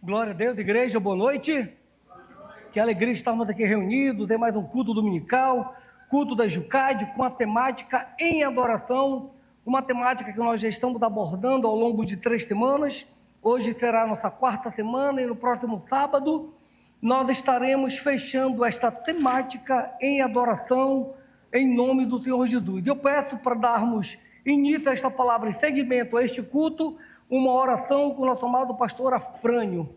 Glória a Deus, igreja, boa noite. Que alegria estarmos aqui reunidos, é mais um culto dominical, culto da Jucade, com a temática em adoração, uma temática que nós já estamos abordando ao longo de 3 semanas. Hoje será a nossa 4ª semana e no próximo sábado nós estaremos fechando esta temática em adoração em nome do Senhor Jesus. Eu peço para darmos início a esta palavra e seguimento a este culto, uma oração com o nosso amado pastor Afrânio,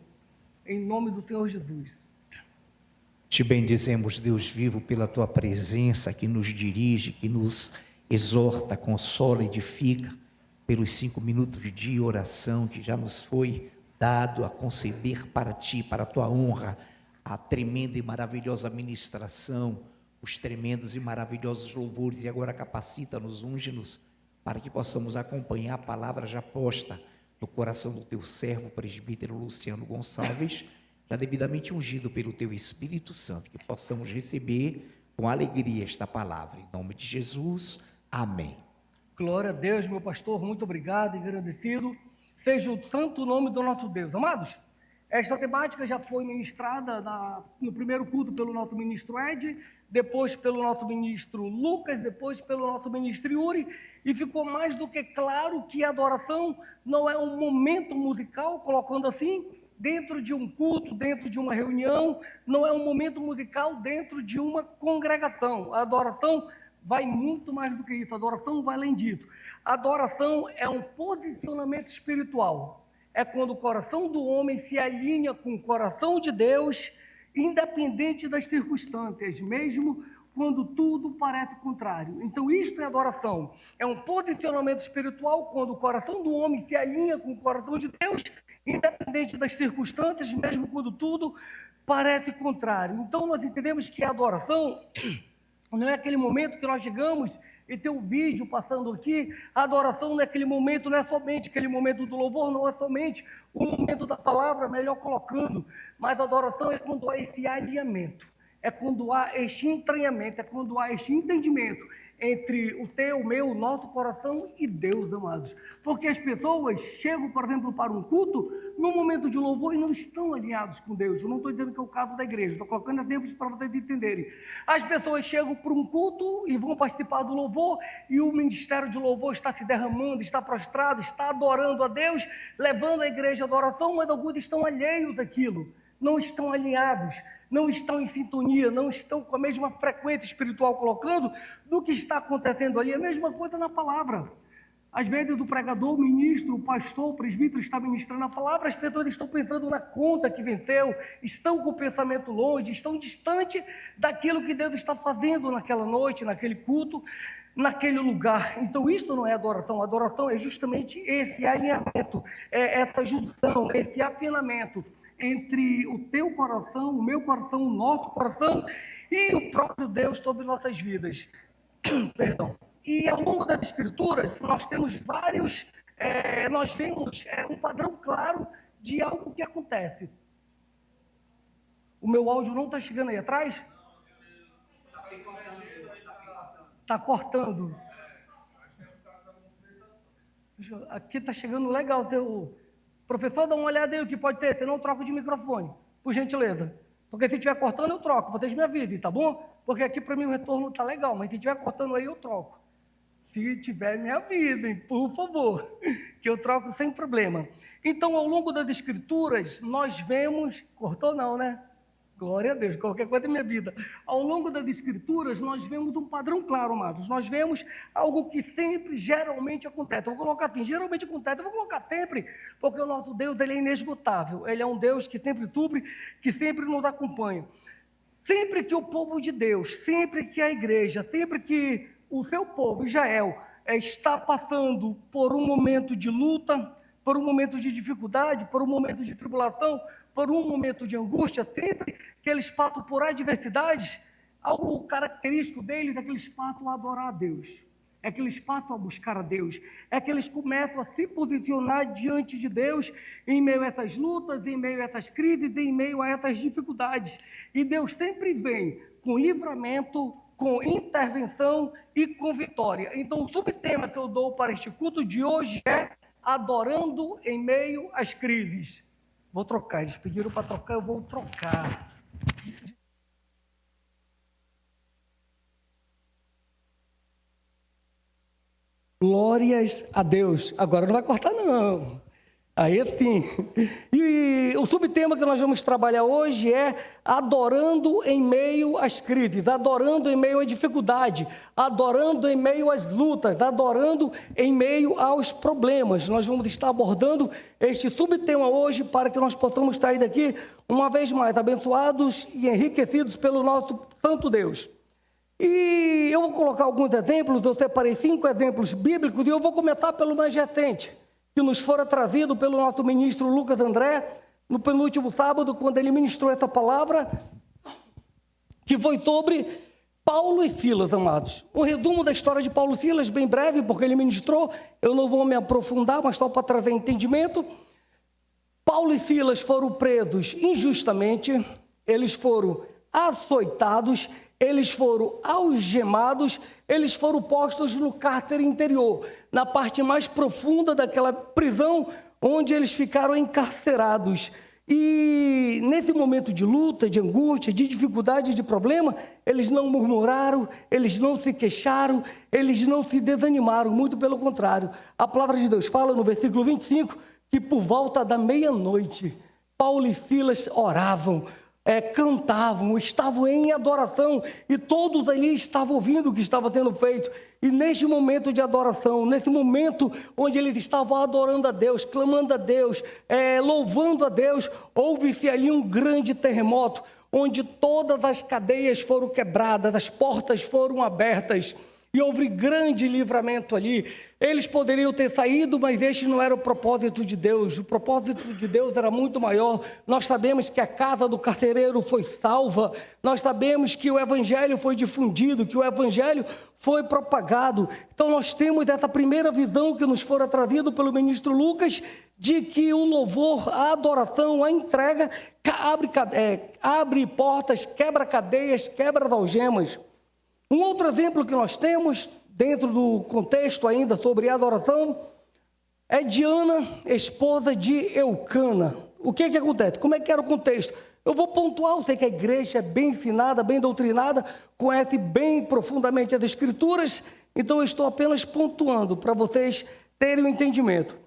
em nome do Senhor Jesus. Te bendizemos, Deus vivo, pela Tua presença que nos dirige, que nos exorta, consola, edifica, pelos 5 minutos de oração que já nos foi dado a conceber para Ti, para a Tua honra, a tremenda e maravilhosa ministração, os tremendos e maravilhosos louvores, e agora capacita-nos, unge-nos, para que possamos acompanhar a palavra já posta no coração do Teu servo, presbítero Luciano Gonçalves, já devidamente ungido pelo Teu Espírito Santo, que possamos receber com alegria esta palavra. Em nome de Jesus, amém. Glória a Deus, meu pastor, muito obrigado, engrandecido seja o santo nome do nosso Deus. Amados, esta temática já foi ministrada no primeiro culto pelo nosso ministro Ed, depois pelo nosso ministro Lucas, depois pelo nosso ministro Yuri, e ficou mais do que claro que a adoração não é um momento musical, colocando assim, dentro de um culto, dentro de uma reunião, não é um momento musical dentro de uma congregação. A adoração vai muito mais do que isso, a adoração vai além disso. A adoração é um posicionamento espiritual, é quando o coração do homem se alinha com o coração de Deus, independente das circunstâncias, mesmo quando tudo parece contrário. Então isto é adoração, é um posicionamento espiritual quando o coração do homem se alinha com o coração de Deus, independente das circunstâncias, mesmo quando tudo parece contrário. Então nós entendemos que a adoração não é aquele momento que nós chegamos e tem um vídeo passando aqui. A adoração não é aquele momento, não é somente aquele momento do louvor, não é somente o momento da palavra, melhor colocando, mas a adoração é quando há esse alinhamento, é quando há este entranhamento, é quando há este entendimento entre o teu, o meu, o nosso coração e Deus, amados. Porque as pessoas chegam, por exemplo, para um culto, num momento de louvor e não estão alinhados com Deus. Eu não estou dizendo que é o caso da igreja, estou colocando exemplos para vocês entenderem. As pessoas chegam para um culto e vão participar do louvor e o ministério de louvor está se derramando, está prostrado, está adorando a Deus, levando a igreja à adoração, mas alguns estão alheios daquilo, não estão alinhados, não estão em sintonia, não estão com a mesma frequência espiritual colocando do que está acontecendo ali. A mesma coisa na palavra. Às vezes o pregador, o ministro, o pastor, o presbítero está ministrando a palavra, as pessoas estão pensando na conta que venceu, estão com o pensamento longe, estão distante daquilo que Deus está fazendo naquela noite, naquele culto, naquele lugar. Então isso não é adoração. Adoração é justamente esse alinhamento, é essa junção, esse afinamento entre o teu coração, o meu coração, o nosso coração e o próprio Deus sobre nossas vidas. Perdão. E ao longo das escrituras nós temos nós vemos um padrão claro de algo que acontece. O meu áudio não está chegando aí atrás? Está cortando. Aqui está chegando legal. Professor, dá uma olhada aí o que pode ter, senão eu troco de microfone, por gentileza. Porque se estiver cortando, eu troco, vocês me avisem, tá bom? Porque aqui para mim o retorno está legal, mas se estiver cortando aí, eu troco. Se tiver, me avisem, por favor, que eu troco sem problema. Então, ao longo das escrituras, nós vemos... Cortou não, né? Glória a Deus, qualquer coisa é minha vida. Ao longo das escrituras, nós vemos um padrão claro, amados. Nós vemos algo que sempre, geralmente acontece. Eu vou colocar assim, geralmente acontece, eu vou colocar sempre, porque o nosso Deus, ele é inesgotável. Ele é um Deus que sempre supre, que sempre nos acompanha. Sempre que o povo de Deus, sempre que a igreja, sempre que o seu povo, Israel, está passando por um momento de luta, por um momento de dificuldade, por um momento de tribulação, por um momento de angústia, sempre que eles passam por adversidades, algo característico deles é que eles passam a adorar a Deus, é que eles passam a buscar a Deus, é que eles começam a se posicionar diante de Deus em meio a essas lutas, em meio a essas crises, em meio a essas dificuldades. E Deus sempre vem com livramento, com intervenção e com vitória. Então o subtema que eu dou para este culto de hoje é adorando em meio às crises. Vou trocar, eles pediram para trocar, eu vou trocar. Glórias a Deus. Agora não vai cortar, não. Aí sim. E o subtema que nós vamos trabalhar hoje é adorando em meio às crises, adorando em meio à dificuldade, adorando em meio às lutas, adorando em meio aos problemas. Nós vamos estar abordando este subtema hoje para que nós possamos sair daqui uma vez mais abençoados e enriquecidos pelo nosso santo Deus. E eu vou colocar alguns exemplos, eu separei 5 exemplos bíblicos e eu vou começar pelo mais recente, que nos fora trazido pelo nosso ministro Lucas André, no penúltimo sábado, quando ele ministrou essa palavra, que foi sobre Paulo e Silas, amados. Um resumo da história de Paulo e Silas, bem breve, porque ele ministrou, eu não vou me aprofundar, mas só para trazer entendimento. Paulo e Silas foram presos injustamente, eles foram açoitados, eles foram algemados, eles foram postos no cárcere interior, na parte mais profunda daquela prisão, onde eles ficaram encarcerados. E nesse momento de luta, de angústia, de dificuldade, de problema, eles não murmuraram, eles não se queixaram, eles não se desanimaram, muito pelo contrário. A palavra de Deus fala no versículo 25, que por volta da meia-noite, Paulo e Silas oravam, cantavam, estavam em adoração e todos ali estavam ouvindo o que estava sendo feito. E neste momento de adoração, nesse momento onde eles estavam adorando a Deus, clamando a Deus, louvando a Deus, houve-se ali um grande terremoto, onde todas as cadeias foram quebradas, as portas foram abertas e houve grande livramento ali. Eles poderiam ter saído, mas este não era o propósito de Deus. O propósito de Deus era muito maior. Nós sabemos que a casa do carcereiro foi salva. Nós sabemos que o evangelho foi difundido, que o evangelho foi propagado. Então nós temos essa primeira visão que nos fora trazido pelo ministro Lucas, de que o louvor, a adoração, a entrega abre portas, quebra cadeias, quebra algemas. Um outro exemplo que nós temos, dentro do contexto ainda sobre adoração, é Diana, esposa de Eucana. O que acontece? Como é que era o contexto? Eu vou pontuar, eu sei que a igreja é bem ensinada, bem doutrinada, conhece bem profundamente as escrituras, então eu estou apenas pontuando para vocês terem um entendimento.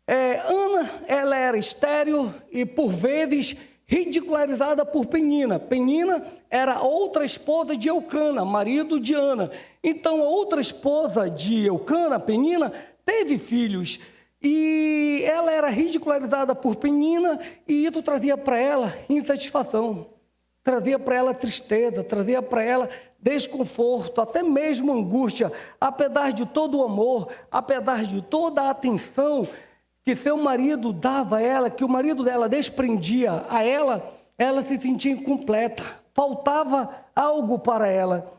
Ana, ela era estéril e por vezes ridicularizada por Penina. Penina era outra esposa de Eucana, marido de Ana. Então, a outra esposa de Eucana, Penina, teve filhos. E ela era ridicularizada por Penina e isso trazia para ela insatisfação, trazia para ela tristeza, trazia para ela desconforto, até mesmo angústia. Apesar de todo o amor, apesar de toda a atenção que seu marido dava a ela, que o marido dela desprendia a ela, ela se sentia incompleta, faltava algo para ela.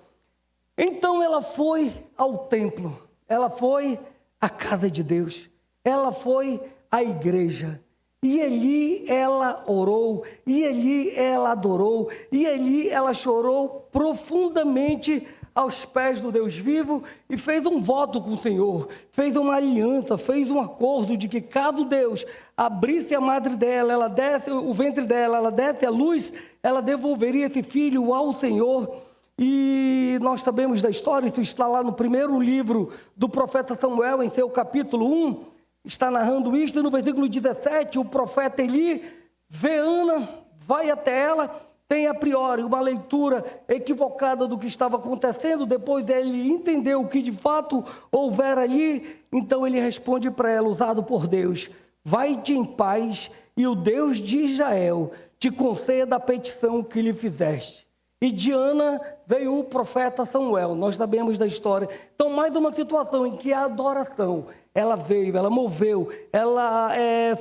Então ela foi ao templo, ela foi à casa de Deus, ela foi à igreja, e ali ela orou, e ali ela adorou, e ali ela chorou profundamente aos pés do Deus vivo e fez um voto com o Senhor, fez uma aliança, fez um acordo de que caso Deus abrisse a madre dela, ela desse o ventre dela, ela desse a luz, ela devolveria esse filho ao Senhor. E nós sabemos da história, isso está lá no primeiro livro do profeta Samuel, em seu capítulo 1, está narrando isso, e no versículo 17, o profeta Eli vê Ana, vai até ela, tem a priori uma leitura equivocada do que estava acontecendo, depois ele entendeu o que de fato houver ali, então ele responde para ela, usado por Deus: vai-te em paz e o Deus de Israel te conceda a petição que lhe fizeste. E de Ana veio o profeta Samuel, nós sabemos da história. Então, mais uma situação em que a adoração, ela veio, ela moveu, ela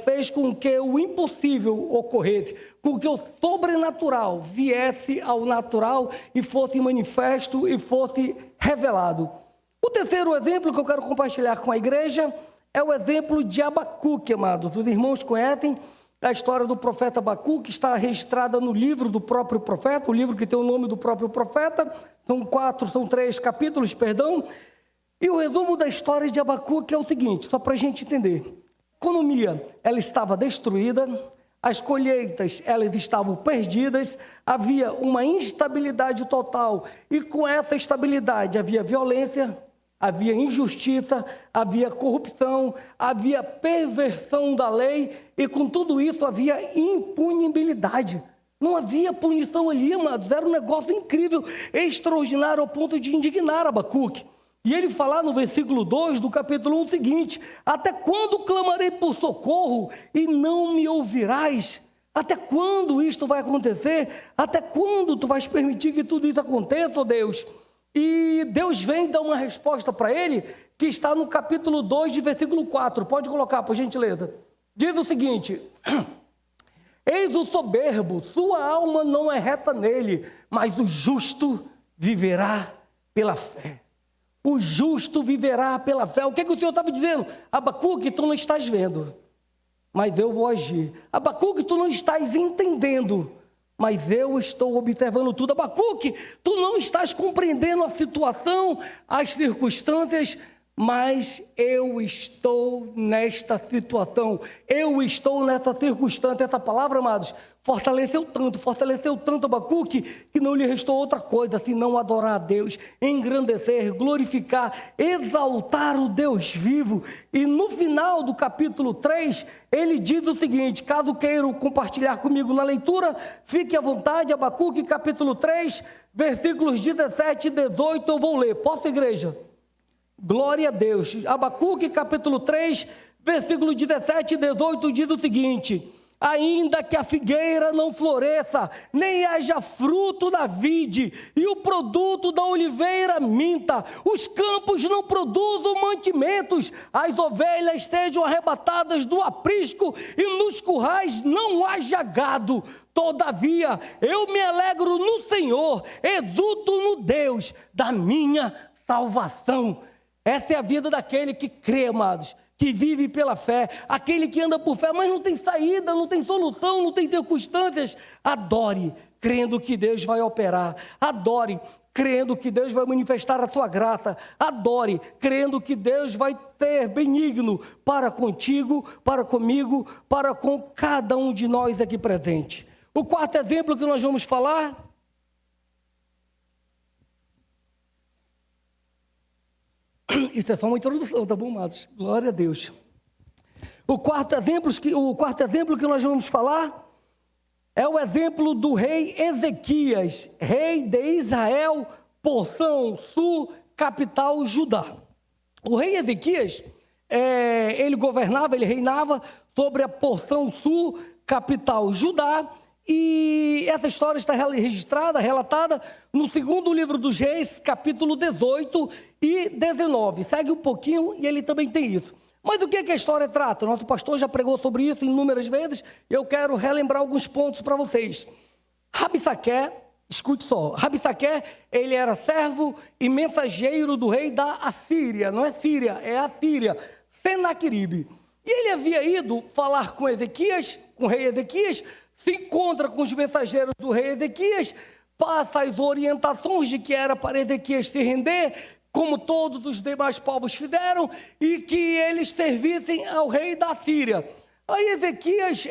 fez com que o impossível ocorresse, com que o sobrenatural viesse ao natural e fosse manifesto e fosse revelado. O terceiro exemplo que eu quero compartilhar com a igreja é o exemplo de Abacuque, amados. Os irmãos conhecem a história do profeta Abacuque, que está registrada no livro do próprio profeta, o livro que tem o nome do próprio profeta, são 3 capítulos, perdão. E o resumo da história de Abacuque é o seguinte, só para a gente entender. A economia, ela estava destruída, as colheitas, elas estavam perdidas, havia uma instabilidade total, e com essa instabilidade havia violência, havia injustiça, havia corrupção, havia perversão da lei, e com tudo isso havia impunibilidade. Não havia punição ali, amados, era um negócio incrível, extraordinário, ao ponto de indignar Abacuque. E ele fala no versículo 2 do capítulo 1 o seguinte: até quando clamarei por socorro e não me ouvirás? Até quando isto vai acontecer? Até quando tu vais permitir que tudo isso aconteça, ó Deus? E Deus vem dar uma resposta para ele, que está no capítulo 2, de versículo 4. Pode colocar, por gentileza. Diz o seguinte: eis o soberbo, sua alma não é reta nele, mas o justo viverá pela fé. O justo viverá pela fé. O que o Senhor estava dizendo? Abacuque, tu não estás vendo, mas eu vou agir. Abacuque, tu não estás entendendo, mas eu estou observando tudo. Abacuque, tu não estás compreendendo a situação, as circunstâncias, mas eu estou nesta situação, eu estou nessa circunstância. Essa palavra, amados, fortaleceu tanto Abacuque, que não lhe restou outra coisa senão adorar a Deus, engrandecer, glorificar, exaltar o Deus vivo. E no final do capítulo 3, ele diz o seguinte: caso queiram compartilhar comigo na leitura, fique à vontade. Abacuque capítulo 3, versículos 17 e 18, eu vou ler. Posso, igreja? Glória a Deus. Abacuque capítulo 3, versículo 17 e 18 diz o seguinte: ainda que a figueira não floresça, nem haja fruto da vide, e o produto da oliveira minta, os campos não produzam mantimentos, as ovelhas estejam arrebatadas do aprisco, e nos currais não haja gado, todavia eu me alegro no Senhor, exulto no Deus da minha salvação. Essa é a vida daquele que crê, amados, que vive pela fé, aquele que anda por fé, mas não tem saída, não tem solução, não tem circunstâncias. Adore, crendo que Deus vai operar. Adore, crendo que Deus vai manifestar a sua graça. Adore, crendo que Deus vai ser benigno para contigo, para comigo, para com cada um de nós aqui presente. O quarto exemplo que nós vamos falar... Isso é só uma introdução, tá bom, amados? Glória a Deus. O quarto exemplo que nós vamos falar é o exemplo do rei Ezequias, rei de Israel, porção sul, capital Judá. O rei Ezequias, ele reinava sobre a porção sul, capital Judá, e essa história está registrada, relatada no segundo livro dos Reis, capítulo 18 e 19. Segue um pouquinho e ele também tem isso. Mas do que a história trata? O nosso pastor já pregou sobre isso inúmeras vezes. Eu quero relembrar alguns pontos para vocês. Rabsaque, escute só, Rabsaque, ele era servo e mensageiro do rei da Assíria. Não é Síria, é Assíria, Senaqueribe. E ele havia ido falar com Ezequias, com o rei Ezequias, se encontra com os mensageiros do rei Ezequias, passa as orientações de que era para Ezequias se render, como todos os demais povos fizeram, e que eles servissem ao rei da Síria. Aí Ezequias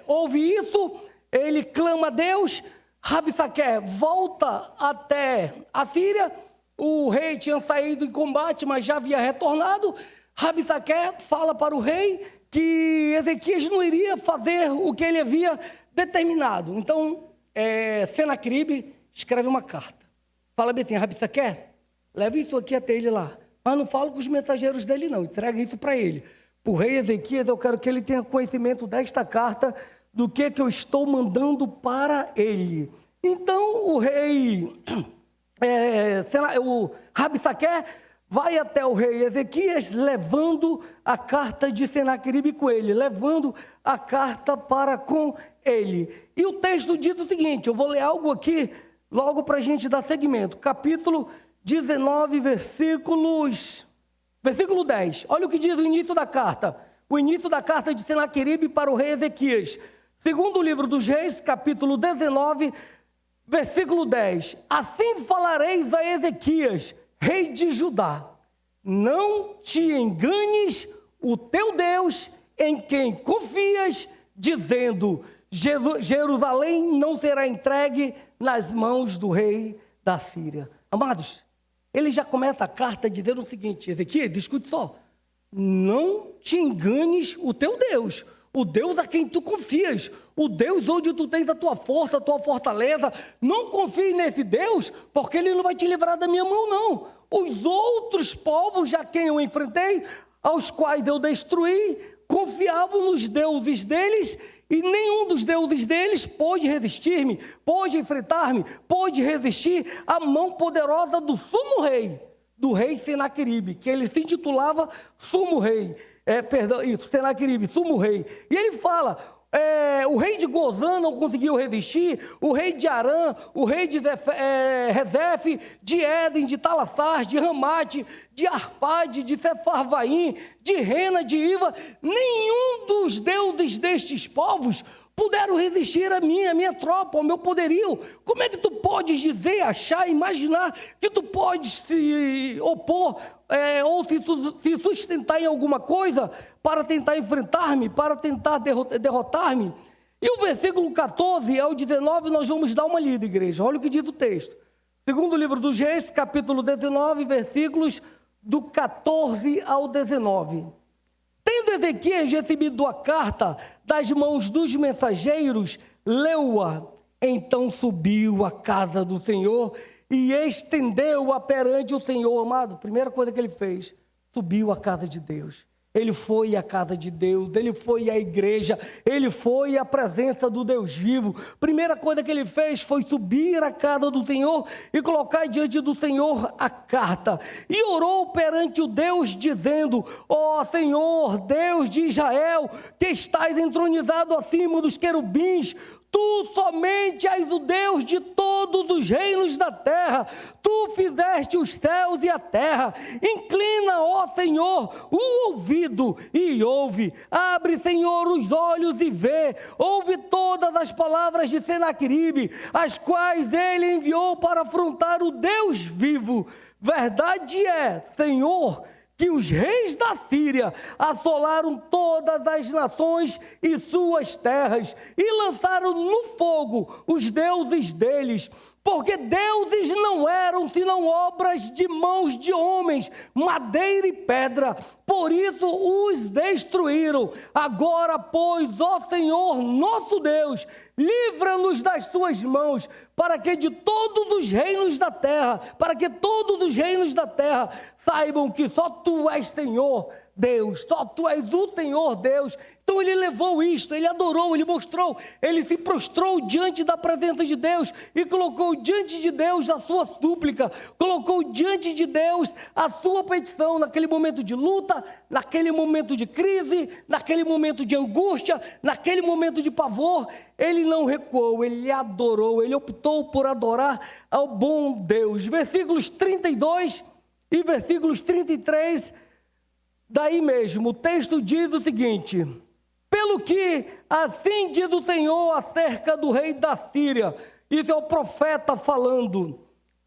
ouve isso, ele clama a Deus, Rabsaque volta até a Síria, o rei tinha saído em combate, mas já havia retornado. Rabsaque fala para o rei que Ezequias não iria fazer o que ele havia determinado. Então, Senaqueribe escreve uma carta. Fala bem assim: Rabsaque, leva isso aqui até ele lá. Mas não fala com os mensageiros dele não, entrega isso para ele. Para o rei Ezequias, eu quero que ele tenha conhecimento desta carta, do que eu estou mandando para ele. Então, o rei, o Rabsaque, vai até o rei Ezequias, levando a carta de Senaqueribe com ele, levando a carta para com ele. E o texto diz o seguinte, eu vou ler algo aqui, logo para a gente dar seguimento. Capítulo 19, versículo 10. Olha o que diz o início da carta. O início da carta de Senaqueribe para o rei Ezequias. Segundo o livro dos Reis, capítulo 19, versículo 10. Assim falareis a Ezequias, rei de Judá: não te enganes, o teu Deus, em quem confias, dizendo: Jerusalém não será entregue nas mãos do rei da Síria. Amados, ele já começa a carta dizendo o seguinte: Ezequiel, escute só, não te enganes o teu Deus, o Deus a quem tu confias, o Deus onde tu tens a tua força, a tua fortaleza. Não confie nesse Deus, porque ele não vai te livrar da minha mão, não. Os outros povos a quem eu enfrentei, aos quais eu destruí, confiavam nos deuses deles, e nenhum dos deuses deles pôde resistir-me, pôde enfrentar-me, pôde resistir à mão poderosa do sumo rei, do rei Senaqueribe, que ele se intitulava sumo rei. Senaqueribe, sumo rei. E ele fala: o rei de Gozã não conseguiu resistir, o rei de Arã, o rei de Rezefe, de Éden, de Talassar, de Ramate, de Arpade, de Sefarvaim, de Rena, de Iva, nenhum dos deuses destes povos puderam resistir a minha tropa, ao meu poderio. Como é que tu podes dizer, achar, imaginar que tu podes se opor ou se sustentar em alguma coisa para tentar enfrentar-me, para tentar derrotar-me? E o versículo 14 ao 19 nós vamos dar uma lida, igreja. Olha o que diz o texto. Segundo livro dos Reis, capítulo 19, versículos do 14 ao 19. Tendo Ezequiel recebido a carta das mãos dos mensageiros, leu-a, então subiu à casa do Senhor e estendeu-a perante o Senhor. Amado, primeira coisa que ele fez, subiu à casa de Deus. Ele foi à casa de Deus, ele foi à igreja, ele foi à presença do Deus vivo. Primeira coisa que ele fez foi subir à casa do Senhor e colocar diante do Senhor a carta. E orou perante o Deus, dizendo: ó Senhor, Deus de Israel, que estás entronizado acima dos querubins, tu somente és o Deus de todos os reinos da terra. Tu fizeste os céus e a terra. Inclina, ó Senhor, o ouvido e ouve. Abre, Senhor, os olhos e vê. Ouve todas as palavras de Senaqueribe, as quais ele enviou para afrontar o Deus vivo. Verdade é, Senhor, que os reis da Síria assolaram todas as nações e suas terras e lançaram no fogo os deuses deles, porque deuses não eram senão obras de mãos de homens, madeira e pedra, por isso os destruíram. Agora, pois, ó Senhor nosso Deus, livra-nos das tuas mãos, para que todos os reinos da terra saibam que só tu és Senhor Deus, só tu és o Senhor Deus. Então ele levou isto, ele adorou, ele mostrou, ele se prostrou diante da presença de Deus e colocou diante de Deus a sua súplica, colocou diante de Deus a sua petição naquele momento de luta, naquele momento de crise, naquele momento de angústia, naquele momento de pavor. Ele não recuou, ele adorou, ele optou por adorar ao bom Deus. Versículos 32 e versículos 33, daí mesmo, o texto diz o seguinte: pelo que assim diz o Senhor acerca do rei da Síria. Isso é o profeta falando.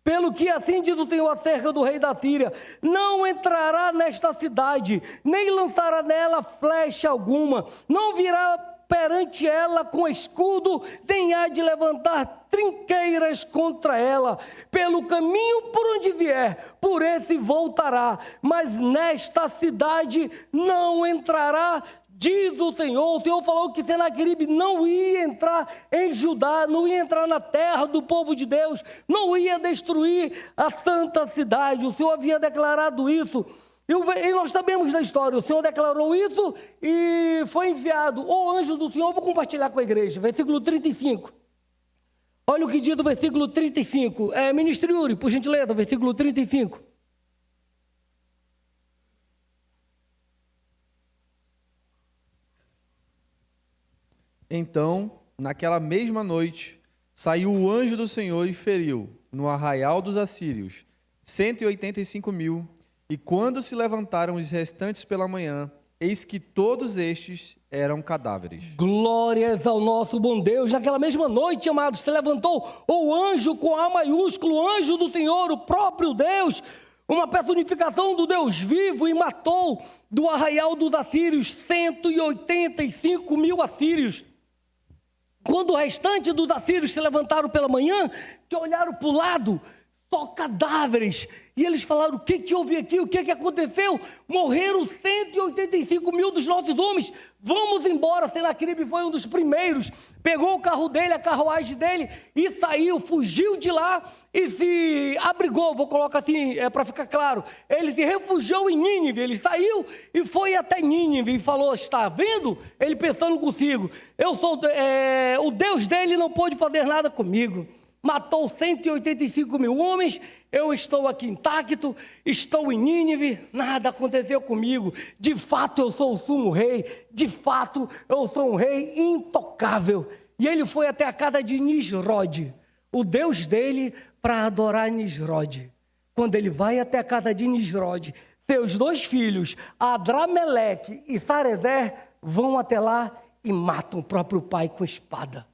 Pelo que assim diz o Senhor acerca do rei da Síria: não entrará nesta cidade, nem lançará nela flecha alguma, não virá perante ela com escudo, nem há de levantar trinqueiras contra ela. Pelo caminho por onde vier, por esse voltará, mas nesta cidade não entrará, diz o Senhor. O Senhor falou que Senaqueribe não ia entrar em Judá, não ia entrar na terra do povo de Deus, não ia destruir a santa cidade. O Senhor havia declarado isso. E nós sabemos da história, o Senhor declarou isso e foi enviado o anjo do Senhor. Vou compartilhar com a igreja, versículo 35. Olha o que diz o versículo 35. Ministro Yuri, por gentileza, versículo 35. Então, naquela mesma noite, saiu o anjo do Senhor e feriu, no arraial dos assírios, 185.000, e quando se levantaram os restantes pela manhã, eis que todos estes eram cadáveres. Glórias ao nosso bom Deus. Naquela mesma noite, amados, se levantou o anjo com A maiúsculo, o anjo do Senhor, o próprio Deus, uma personificação do Deus vivo, e matou do arraial dos assírios 185 mil assírios. Quando o restante dos assírios se levantaram pela manhã, que olharam para o lado, só cadáveres, e eles falaram: o que houve aqui, o que aconteceu? Morreram 185 mil dos nossos homens, vamos embora. Senaqueribe foi um dos primeiros, pegou o carro dele, a carruagem dele, e saiu, fugiu de lá, e se abrigou, vou colocar assim, para ficar claro, ele se refugiou em Nínive. Ele saiu e foi até Nínive, e falou: está vendo? Ele pensando consigo, eu sou, o Deus dele não pôde fazer nada comigo. Matou 185 mil homens, eu estou aqui intacto, estou em Nínive, nada aconteceu comigo. De fato eu sou o sumo rei, de fato eu sou um rei intocável. E ele foi até a casa de Nisrod, o Deus dele, para adorar Nisrod. Quando ele vai até a casa de Nisrod, seus dois filhos, Adrameleque e Sarezer, vão até lá e matam o próprio pai com espada.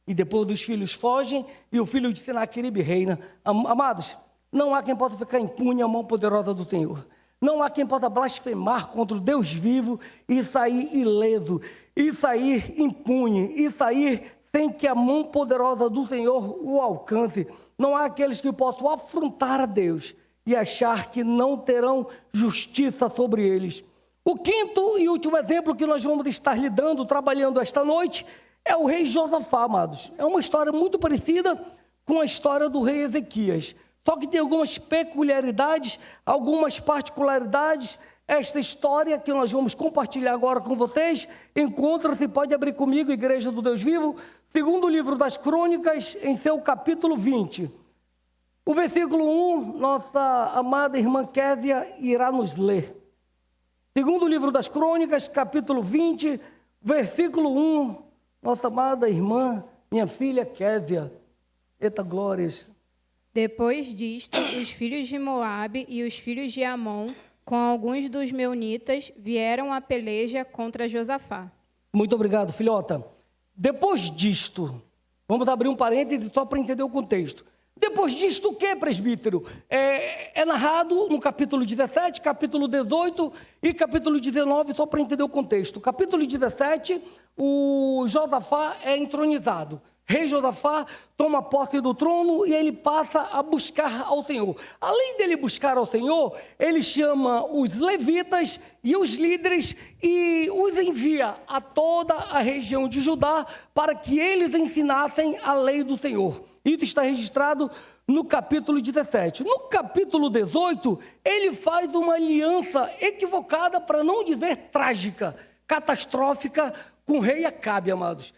E depois dos filhos fogem e o filho de Senaqueribe reina. Amados, não há quem possa ficar impune à mão poderosa do Senhor. Não há quem possa blasfemar contra o Deus vivo e sair ileso, e sair impune, e sair sem que a mão poderosa do Senhor o alcance. Não há aqueles que possam afrontar a Deus e achar que não terão justiça sobre eles. O quinto e último exemplo que nós vamos estar lidando, trabalhando esta noite, é o rei Josafá, amados. É uma história muito parecida com a história do rei Ezequias, só que tem algumas peculiaridades, algumas particularidades. Esta história que nós vamos compartilhar agora com vocês encontra-se, pode abrir comigo, Igreja do Deus Vivo, segundo livro das Crônicas, em seu capítulo 20. O versículo 1, nossa amada irmã Késia irá nos ler. Segundo livro das Crônicas, capítulo 20, versículo 1, nossa amada irmã, minha filha Késia. Eita glórias. Depois disto, os filhos de Moabe e os filhos de Amon, com alguns dos meunitas, vieram à peleja contra Josafá. Muito obrigado, filhota. Depois disto, vamos abrir um parêntese só para entender o contexto. Depois disto, o que, presbítero? É narrado no capítulo 17, capítulo 18 e capítulo 19, só para entender o contexto. Capítulo 17, o Josafá é entronizado. Rei Josafá toma posse do trono e ele passa a buscar ao Senhor. Além dele buscar ao Senhor, ele chama os levitas e os líderes e os envia a toda a região de Judá para que eles ensinassem a lei do Senhor. Isso está registrado no capítulo 17. No capítulo 18, ele faz uma aliança equivocada, para não dizer trágica, catastrófica, com o rei Acabe, amados.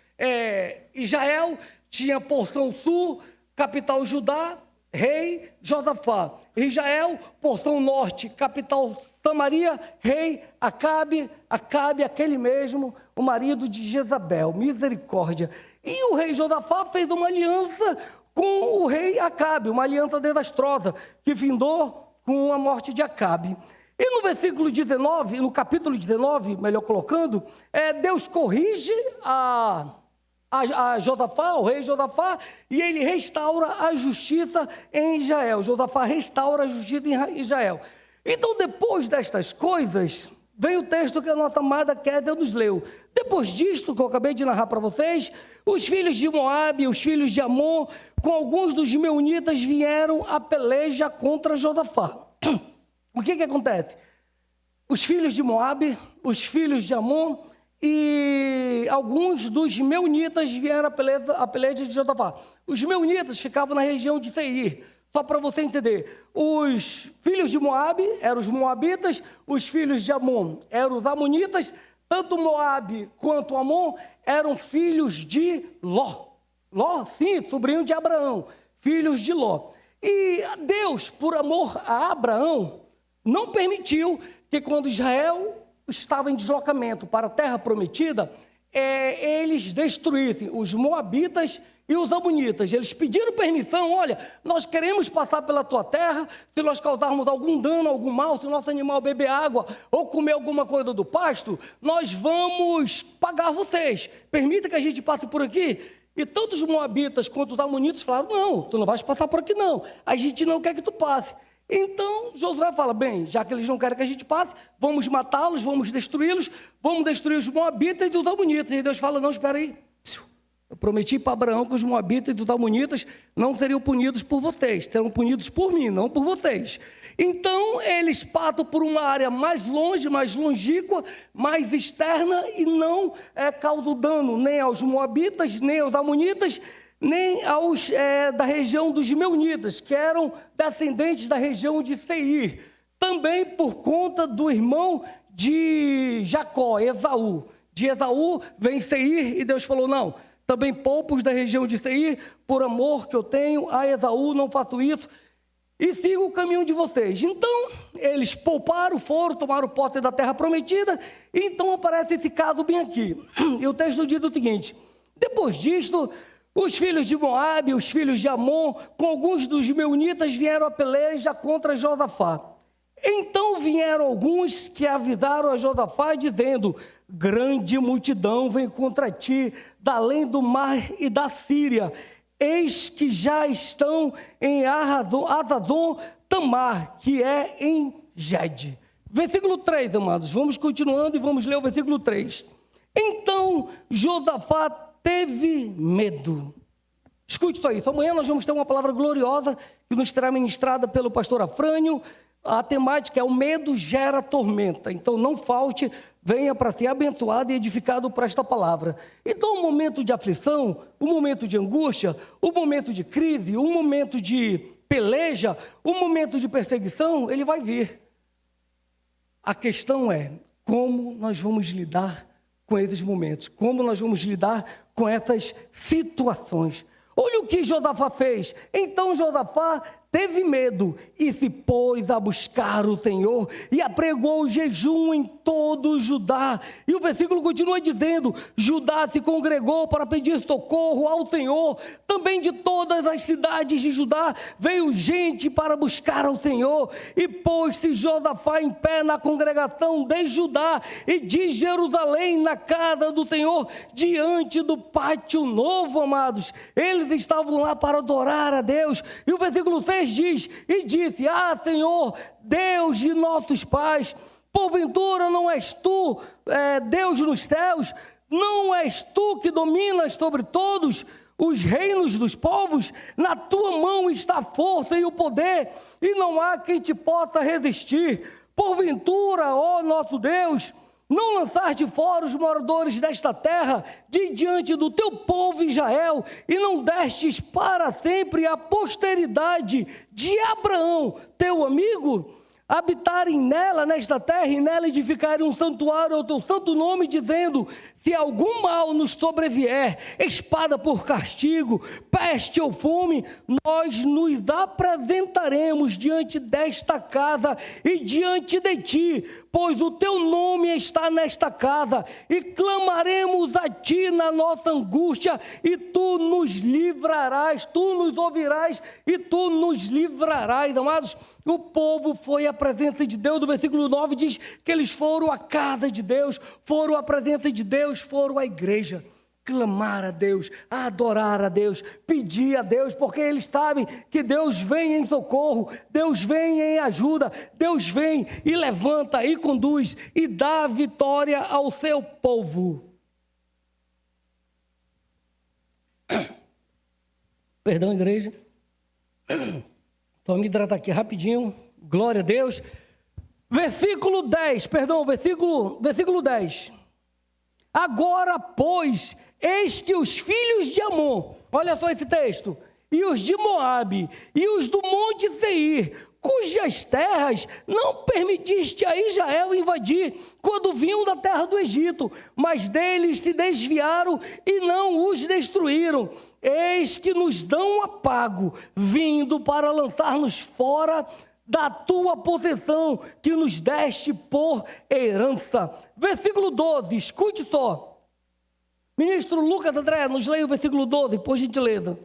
Israel tinha porção sul, capital Judá, rei Josafá. Israel, porção norte, capital Samaria, rei Acabe, aquele mesmo, o marido de Jezabel, misericórdia. E o rei Josafá fez uma aliança com o rei Acabe, uma aliança desastrosa, que findou com a morte de Acabe. E no versículo 19, no capítulo 19, melhor colocando, Deus corrige a Josafá, o rei Josafá, e ele restaura a justiça em Israel. Josafá restaura a justiça em Israel. Então, depois destas coisas, vem o texto que a nossa amada Késia nos leu. Depois disto, que eu acabei de narrar para vocês, os filhos de Moabe, os filhos de Amon, com alguns dos meunitas, vieram à peleja contra Josafá. O que acontece? Os filhos de Moabe, os filhos de Amon e alguns dos meunitas vieram à peleja de Josafá. Os meunitas ficavam na região de Seir. Só para você entender, os filhos de Moabe eram os moabitas, os filhos de Amon eram os amonitas, tanto Moabe quanto Amon eram filhos de Ló. Ló, sim, sobrinho de Abraão, filhos de Ló. E Deus, por amor a Abraão, não permitiu que quando Israel estava em deslocamento para a terra prometida, eles destruíssem os moabitas e os amonitas. Eles pediram permissão: olha, nós queremos passar pela tua terra, se nós causarmos algum dano, algum mal, se o nosso animal beber água ou comer alguma coisa do pasto, nós vamos pagar vocês, permita que a gente passe por aqui. E tanto os moabitas quanto os amonitas falaram: não, tu não vais passar por aqui não, a gente não quer que tu passe. Então Josué fala, bem, já que eles não querem que a gente passe, vamos matá-los, vamos destruir os moabitas e os amonitas. E Deus fala, não, espera aí, eu prometi para Abraão que os moabitas e os amonitas não seriam punidos por vocês, serão punidos por mim, não por vocês. Então eles partem por uma área mais longe, mais longínqua, mais externa e não causam dano nem aos moabitas, nem aos amonitas, nem aos da região dos meunitas, que eram descendentes da região de Seir, também por conta do irmão de Jacó, Esaú. De Esaú vem Seir, e Deus falou, não, também poupa os da região de Seir, por amor que eu tenho a Esaú, não faço isso, e sigo o caminho de vocês. Então, eles pouparam, tomaram posse da terra prometida, e então aparece esse caso bem aqui. E o texto diz o seguinte, depois disto, os filhos de Moabe, os filhos de Amon, com alguns dos meunitas, vieram a peleja contra Josafá. Então vieram alguns que avisaram a Josafá, dizendo, grande multidão vem contra ti, da além do mar e da Síria. Eis que já estão em Hazazon Tamar, que é em Gede. Versículo 3, amados, vamos continuando e vamos ler o versículo 3. Então Josafá teve medo. Escute só isso, amanhã nós vamos ter uma palavra gloriosa que nos será ministrada pelo pastor Afrânio. A temática é o medo gera tormenta, então não falte, venha para ser abençoado e edificado por esta palavra. Então o momento de aflição, o momento de angústia, o momento de crise, o momento de peleja, o momento de perseguição, ele vai vir. A questão é como nós vamos lidar com esses momentos, como nós vamos lidar com essas situações. Olha o que Josafá fez. Então Josafá teve medo e se pôs a buscar o Senhor e apregou o jejum em todo o Judá. E o versículo continua dizendo, Judá se congregou para pedir socorro ao Senhor. Também de todas as cidades de Judá veio gente para buscar ao Senhor. E pôs-se Josafá em pé na congregação de Judá e de Jerusalém na casa do Senhor, diante do pátio novo, amados. Eles estavam lá para adorar a Deus. E o versículo 6 diz, e disse, Senhor, Deus de nossos pais, porventura não és tu, Deus nos céus, não és tu que dominas sobre todos os reinos dos povos? Na tua mão está a força e o poder, e não há quem te possa resistir. Porventura, ó nosso Deus, não lançaste fora os moradores desta terra de diante do teu povo Israel, e não destes para sempre a posteridade de Abraão, teu amigo, habitarem nela, nesta terra, e nela edificarem um santuário ao teu santo nome, dizendo, se algum mal nos sobrevier, espada por castigo, peste ou fome, nós nos apresentaremos diante desta casa e diante de ti, pois o teu nome está nesta casa, e clamaremos a ti na nossa angústia, e tu nos livrarás, tu nos ouvirás, e tu nos livrarás. Amados, o povo foi à presença de Deus. Do versículo 9 diz que eles foram à casa de Deus, foram à presença de Deus, foram à igreja, clamar a Deus, adorar a Deus, pedir a Deus, porque eles sabem que Deus vem em socorro, Deus vem em ajuda, Deus vem e levanta e conduz e dá vitória ao seu povo. Perdão, igreja. Então me hidratar aqui rapidinho. Glória a Deus. Versículo 10. Versículo 10. Agora, pois, eis que os filhos de Amon, olha só esse texto, e os de Moabe, e os do monte Seir, cujas terras não permitiste a Israel invadir, quando vinham da terra do Egito, mas deles se desviaram e não os destruíram. Eis que nos dão apago, vindo para lançar-nos fora da tua possessão, que nos deste por herança. Versículo 12, escute só. Ministro Lucas André, nos leia o versículo 12, por gentileza.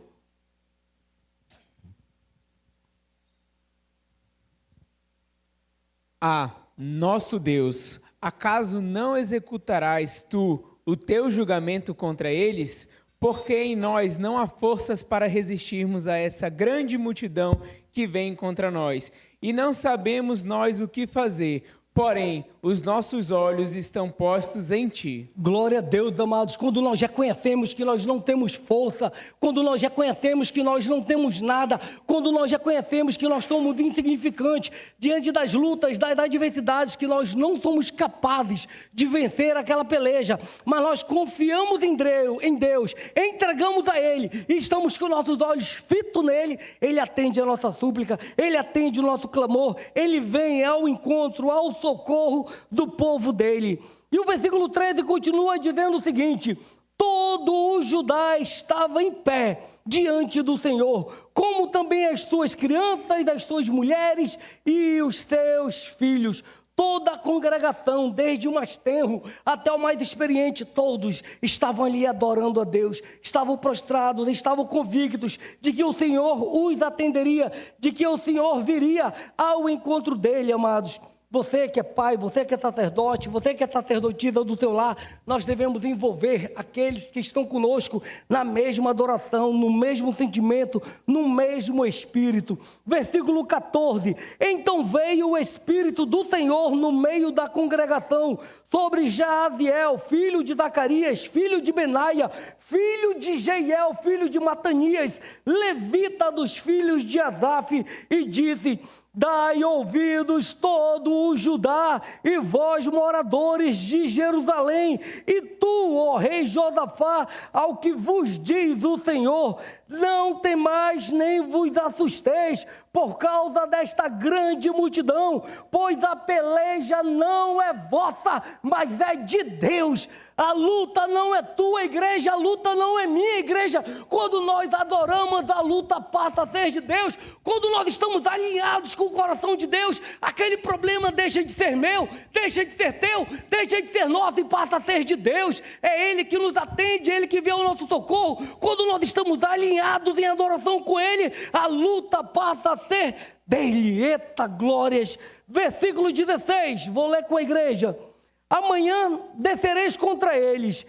Nosso Deus, acaso não executarás tu o teu julgamento contra eles? Porque em nós não há forças para resistirmos a essa grande multidão que vem contra nós. e não sabemos nós o que fazer. Porém, os nossos olhos estão postos em Ti. Glória a Deus, amados, quando nós reconhecemos que nós não temos força, quando nós reconhecemos que nós não temos nada, quando nós reconhecemos que nós somos insignificantes diante das lutas, das adversidades, que nós não somos capazes de vencer aquela peleja, mas nós confiamos em Deus, entregamos a Ele e estamos com nossos olhos fitos nele, Ele atende a nossa súplica, Ele atende o nosso clamor, Ele vem ao encontro, ao socorro do povo dele. E o versículo 13 continua dizendo o seguinte: todo o Judá estava em pé diante do Senhor, como também as suas crianças, as suas mulheres e os seus filhos. Toda a congregação, desde o mais tenro até o mais experiente, todos estavam ali adorando a Deus, estavam prostrados, estavam convictos de que o Senhor os atenderia, de que o Senhor viria ao encontro dele, amados. Você que é pai, você que é sacerdote, você que é sacerdotisa do seu lar, nós devemos envolver aqueles que estão conosco na mesma adoração, no mesmo sentimento, no mesmo espírito. Versículo 14: então veio o Espírito do Senhor no meio da congregação sobre Jaaziel, filho de Zacarias, filho de Benaia, filho de Jeiel, filho de Matanias, levita dos filhos de Asaf, e disse: dai ouvidos todo o Judá, e vós moradores de Jerusalém, e tu, ó rei Josafá, ao que vos diz o Senhor, não temais nem vos assusteis por causa desta grande multidão, pois a peleja não é vossa, mas é de Deus. A luta não é tua, igreja, a luta não é minha, igreja. Quando nós adoramos, a luta passa a ser de Deus. Quando nós estamos alinhados com o coração de Deus, aquele problema deixa de ser meu, deixa de ser teu, deixa de ser nosso e passa a ser de Deus. É Ele que nos atende, é Ele que vê o nosso socorro. Quando nós estamos alinhados em adoração com Ele, a luta passa a ser dele. Eita glórias! Versículo 16, vou ler com a igreja. Amanhã descereis contra eles,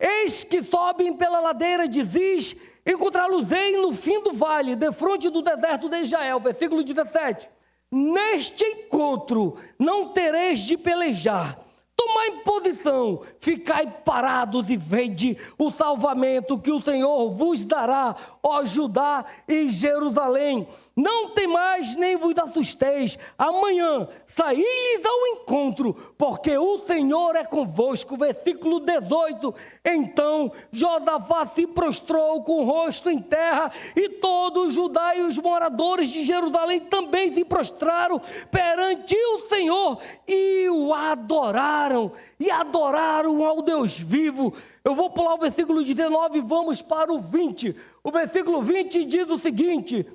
eis que sobem pela ladeira de Ziz, encontrá-los-ei no fim do vale, defronte do deserto de Israel. Versículo 17, neste encontro não tereis de pelejar, tomai posição, ficai parados e vede o salvamento que o Senhor vos dará, ó Judá e Jerusalém. Não temais nem vos assusteis, amanhã saí-lhes ao encontro, porque o Senhor é convosco. Versículo 18, então Josafá se prostrou com o rosto em terra, e todo o Judá e os moradores de Jerusalém também se prostraram perante o Senhor e o adoraram, e adoraram ao Deus vivo. Eu vou pular o versículo 19 e vamos para o 20. O versículo 20 diz o seguinte: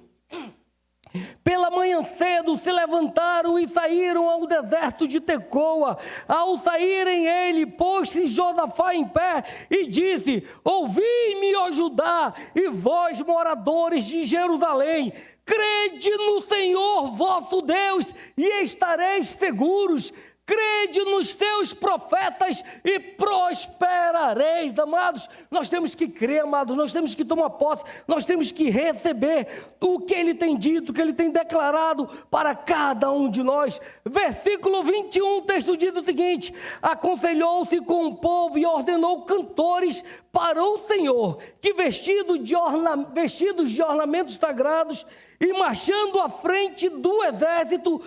pela manhã cedo se levantaram e saíram ao deserto de Tecoa. Ao saírem ele, pôs-se Josafá em pé e disse: ouvi-me, ó Judá, e vós moradores de Jerusalém, crede no Senhor vosso Deus e estareis seguros. Crede nos teus profetas e prosperareis. Amados, nós temos que crer, amados, nós temos que tomar posse, nós temos que receber o que Ele tem dito, o que Ele tem declarado para cada um de nós. Versículo 21, o texto diz o seguinte: aconselhou-se com o povo e ordenou cantores para o Senhor, que vestidos de ornamentos sagrados e marchando à frente do exército,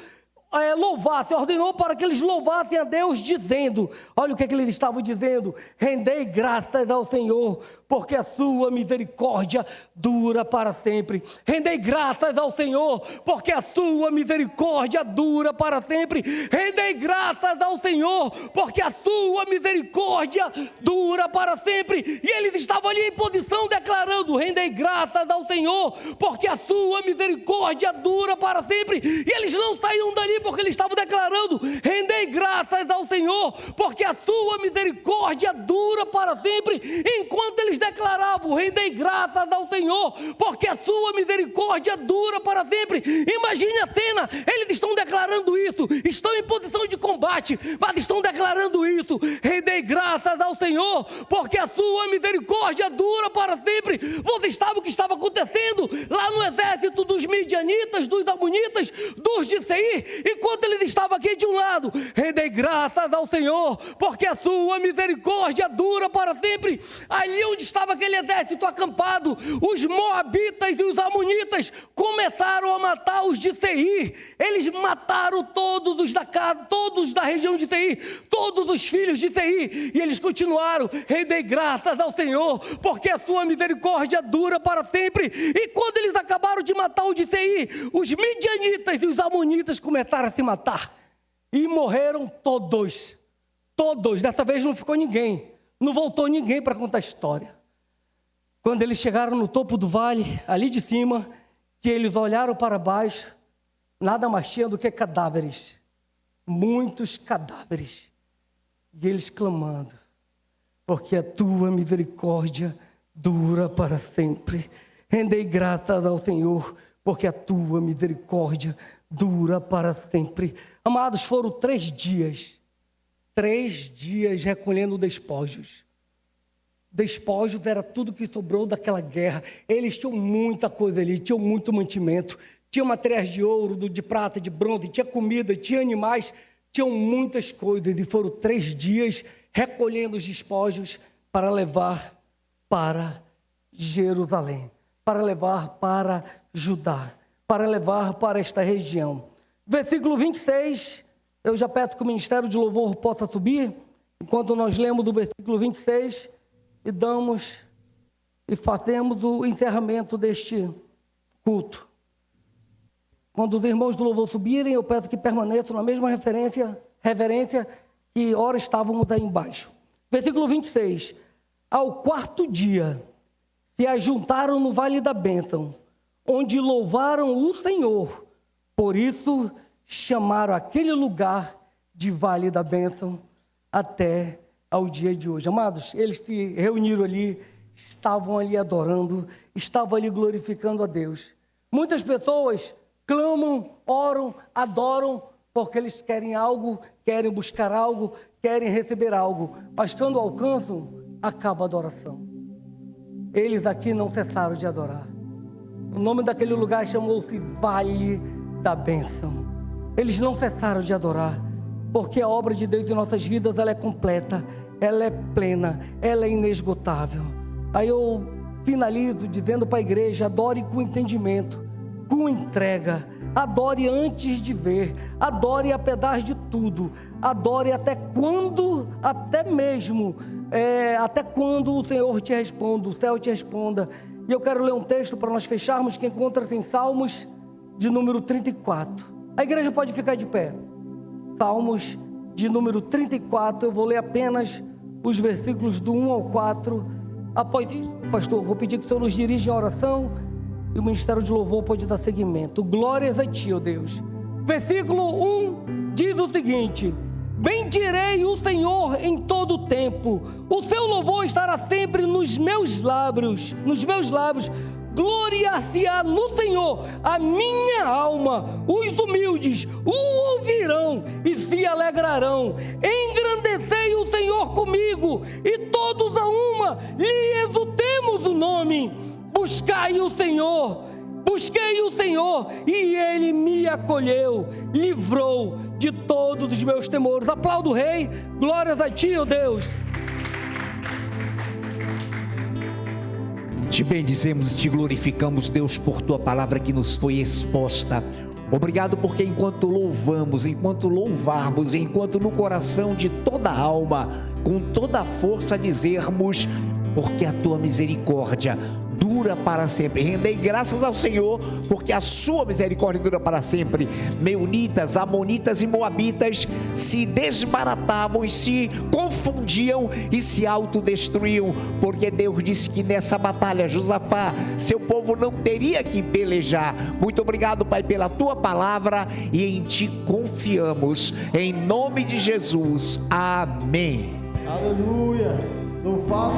ordenou para que eles louvassem a Deus, dizendo, olha o que eles estavam dizendo: rendei graças ao Senhor, porque a sua misericórdia dura para sempre. Rendei graças ao Senhor, porque a sua misericórdia dura para sempre. Rendei graças ao Senhor, porque a sua misericórdia dura para sempre. E eles estavam ali em posição declarando: rendei graças ao Senhor, porque a sua misericórdia dura para sempre. E eles não saíam dali ali porque eles estavam declarando: rendei graças ao Senhor, porque a sua misericórdia dura para sempre. Enquanto eles declaravam: rendei graças ao Senhor, porque a sua misericórdia dura para sempre. Imagine a cena, eles estão declarando isso, estão em posição de combate, mas estão declarando isso: rendei graças ao Senhor, porque a sua misericórdia dura para sempre. Você sabe o que estava acontecendo lá no exército dos midianitas, dos amonitas, dos de Seir? Enquanto eles estavam aqui de um lado: rendei graças ao Senhor, porque a sua misericórdia dura para sempre. Ali onde estava aquele exército acampado, os moabitas e os amonitas começaram a matar os de Seir. Eles mataram todos os da casa, todos da região de Seir, todos os filhos de Seir, e eles continuaram: rendei graças ao Senhor, porque a sua misericórdia dura para sempre. E quando eles acabaram de matar o de Seir, os midianitas e os amonitas começaram a se matar, e morreram todos. Dessa vez não ficou ninguém, não voltou ninguém para contar a história. Quando eles chegaram no topo do vale, ali de cima, que eles olharam para baixo, nada mais tinha do que cadáveres, muitos cadáveres, e eles clamando: porque a tua misericórdia dura para sempre. Rendei graças ao Senhor, porque a tua misericórdia dura para sempre. Amados, foram 3 dias recolhendo despojos. Despojos era tudo que sobrou daquela guerra. Eles tinham muita coisa ali, tinham muito mantimento, tinham materiais de ouro, de prata, de bronze, tinha comida, tinha animais, tinham muitas coisas. E foram 3 dias recolhendo os despojos para levar para Jerusalém, para levar para Judá, para levar para esta região. Versículo 26, eu já peço que o Ministério de Louvor possa subir, enquanto nós lemos do versículo 26 e fazemos o encerramento deste culto. Quando os irmãos do louvor subirem, eu peço que permaneçam na mesma reverência que ora estávamos aí embaixo. Versículo 26, ao 4º dia, se ajuntaram no Vale da Bênção, onde louvaram o Senhor. Por isso chamaram aquele lugar de Vale da Bênção até ao dia de hoje. Amados, eles se reuniram ali, estavam ali adorando, estavam ali glorificando a Deus. Muitas pessoas clamam, oram, adoram, porque eles querem algo, querem buscar algo, querem receber algo. Mas quando alcançam, acaba a adoração. Eles aqui não cessaram de adorar. O nome daquele lugar chamou-se Vale da Bênção. Eles não cessaram de adorar, porque a obra de Deus em nossas vidas, ela é completa, ela é plena, ela é inesgotável. Aí eu finalizo dizendo para a igreja: adore com entendimento, com entrega, adore antes de ver, adore apesar de tudo, adore até quando o Senhor te responda, o céu te responda. E eu quero ler um texto para nós fecharmos, que encontra-se em Salmos de número 34. A igreja pode ficar de pé. Salmos de número 34, eu vou ler apenas os versículos do 1 ao 4. Após isso, pastor, vou pedir que o Senhor nos dirija em oração e o Ministério de Louvor pode dar seguimento. Glórias a Ti, ó Deus. Versículo 1 diz o seguinte: bendirei o Senhor em todo o tempo, o seu louvor estará sempre nos meus lábios. Gloriar-se-á no Senhor a minha alma, os humildes o ouvirão e se alegrarão. Engrandecei o Senhor comigo, e todos a uma lhe exultemos o nome. Busquei o Senhor, e Ele me acolheu, livrou de todos os meus temores. Aplauda o Rei, glórias a Ti, ó Deus. Te bendizemos e te glorificamos, Deus, por Tua palavra que nos foi exposta. Obrigado porque enquanto louvamos, enquanto louvarmos, enquanto no coração de toda a alma, com toda a força dizermos: porque a Tua misericórdia dura dura para sempre. Rendei graças ao Senhor, porque a sua misericórdia dura para sempre. Meunitas, amonitas e moabitas se desbaratavam e se confundiam e se autodestruíam, porque Deus disse que nessa batalha, Josafá, seu povo não teria que pelejar. Muito obrigado, Pai, pela tua palavra, e em ti confiamos, em nome de Jesus, amém. Aleluia. Louvado